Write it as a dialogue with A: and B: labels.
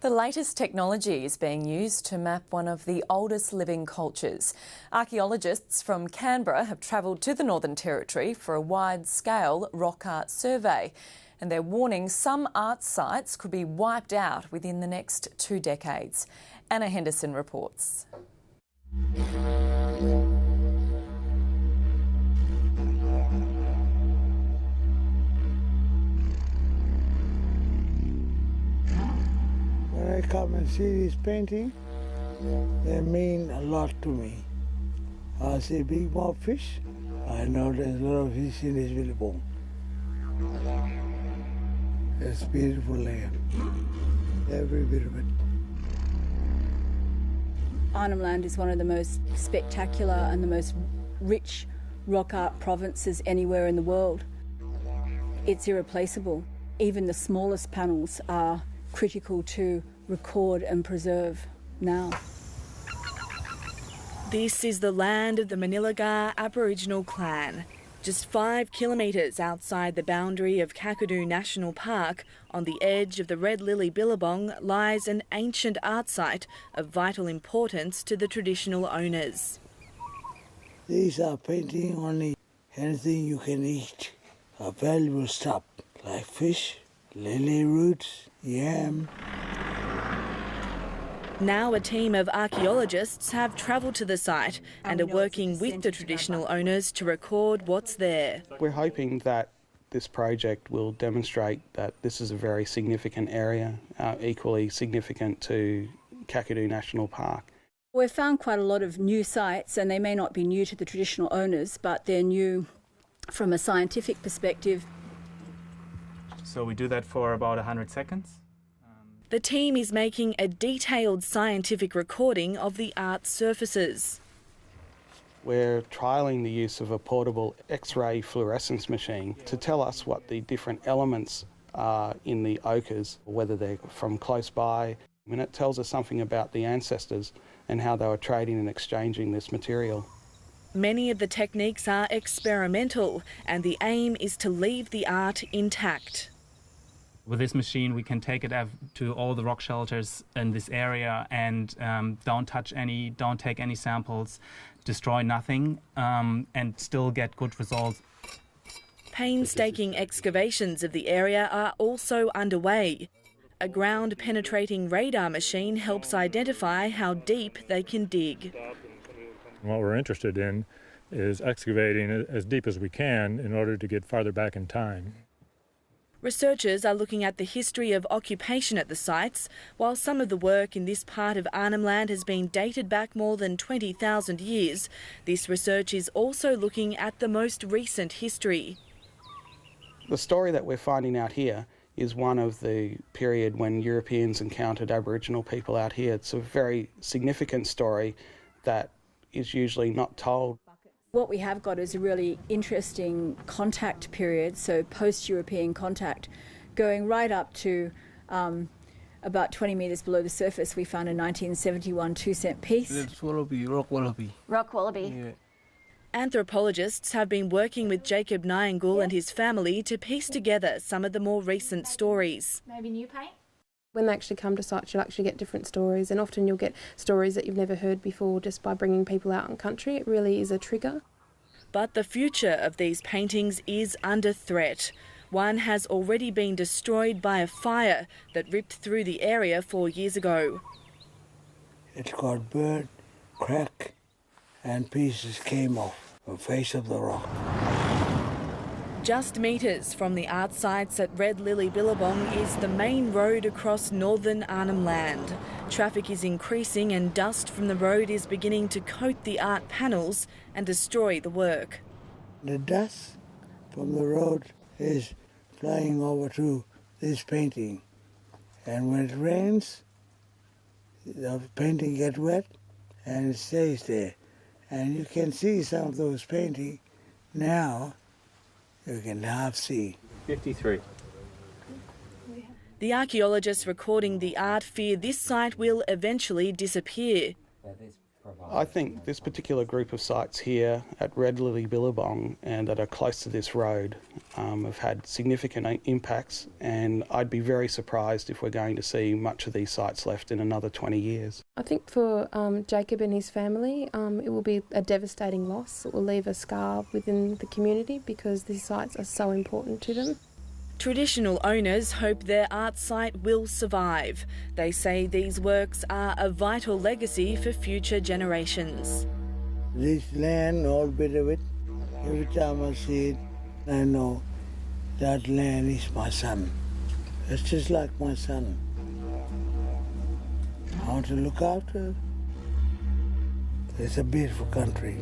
A: The latest technology is being used to map one of the oldest living cultures. Archaeologists from Canberra have travelled to the Northern Territory for a wide-scale rock art survey, and they're warning some art sites could be wiped out within the next 2 decades. Anna Henderson reports.
B: When I come and see this painting, they mean a lot to me. I see big mob fish. I know there's a lot of fish in this billabong. It's beautiful land, every bit of it.
C: Arnhem Land is one of the most spectacular and the most rich rock art provinces anywhere in the world. It's irreplaceable. Even the smallest panels are critical to record and preserve now.
D: This is the land of the Manilagar Aboriginal clan. Just 5 kilometres outside the boundary of Kakadu National Park, on the edge of the Red Lily Billabong, lies an ancient art site of vital importance to the traditional owners.
B: These are painting only anything you can eat, a valuable stuff like fish, lily roots, yam.
D: Now a team of archaeologists have travelled to the site and are working with the traditional owners to record what's there.
E: We're hoping that this project will demonstrate that this is a very significant area, equally significant to Kakadu National Park.
C: We've found quite a lot of new sites, and they may not be new to the traditional owners, but they're new from a scientific perspective.
F: So we do that for about 100 seconds.
D: The team is making a detailed scientific recording of the art surfaces.
E: We're trialling the use of a portable X-ray fluorescence machine to tell us what the different elements are in the ochres, whether they're from close by. And it tells us something about the ancestors and how they were trading and exchanging this material.
D: Many of the techniques are experimental, and the aim is to leave the art intact.
F: With this machine, we can take it to all the rock shelters in this area and don't take any samples, destroy nothing, and still get good results.
D: Painstaking excavations of the area are also underway. A ground-penetrating radar machine helps identify how deep they can dig.
G: What we're interested in is excavating as deep as we can in order to get farther back in time.
D: Researchers are looking at the history of occupation at the sites. While some of the work in this part of Arnhem Land has been dated back more than 20,000 years, this research is also looking at the most recent history.
E: The story that we're finding out here is one of the period when Europeans encountered Aboriginal people out here. It's a very significant story that is usually not told.
C: What we have got is a really interesting contact period, so post-European contact, going right up to about 20 metres below the surface. We found a 1971 2-cent piece.
B: It's wallaby, rock wallaby.
H: Rock wallaby.
B: Yeah.
D: Anthropologists have been working with Jacob Nyangul and his family to piece together some of the more recent stories.
H: Maybe new paint?
I: When they actually come to sites, you'll actually get different stories, and often you'll get stories that you've never heard before just by bringing people out in country. It really is a trigger.
D: But the future of these paintings is under threat. One has already been destroyed by a fire that ripped through the area 4 years ago.
B: It got burnt, cracked, and pieces came off the face of the rock.
D: Just metres from the art sites at Red Lily Billabong is the main road across northern Arnhem Land. Traffic is increasing and dust from the road is beginning to coat the art panels and destroy the work.
B: The dust from the road is flying over to this painting, and when it rains, the painting gets wet and it stays there. And you can see some of those paintings now. You can half see.
F: 53.
D: The archaeologists recording the art fear this site will eventually disappear.
E: I think this particular group of sites here at Red Lily Billabong and that are close to this road have had significant impacts, and I'd be very surprised if we're going to see much of these sites left in another 20 years.
I: I think for Jacob and his family, it will be a devastating loss. It will leave a scar within the community because these sites are so important to them.
D: Traditional owners hope their art site will survive. They say these works are a vital legacy for future generations.
B: This land, all bit of it, every time I see it, I know that land is my son. It's just like my son. I want to look after it. It's a beautiful country.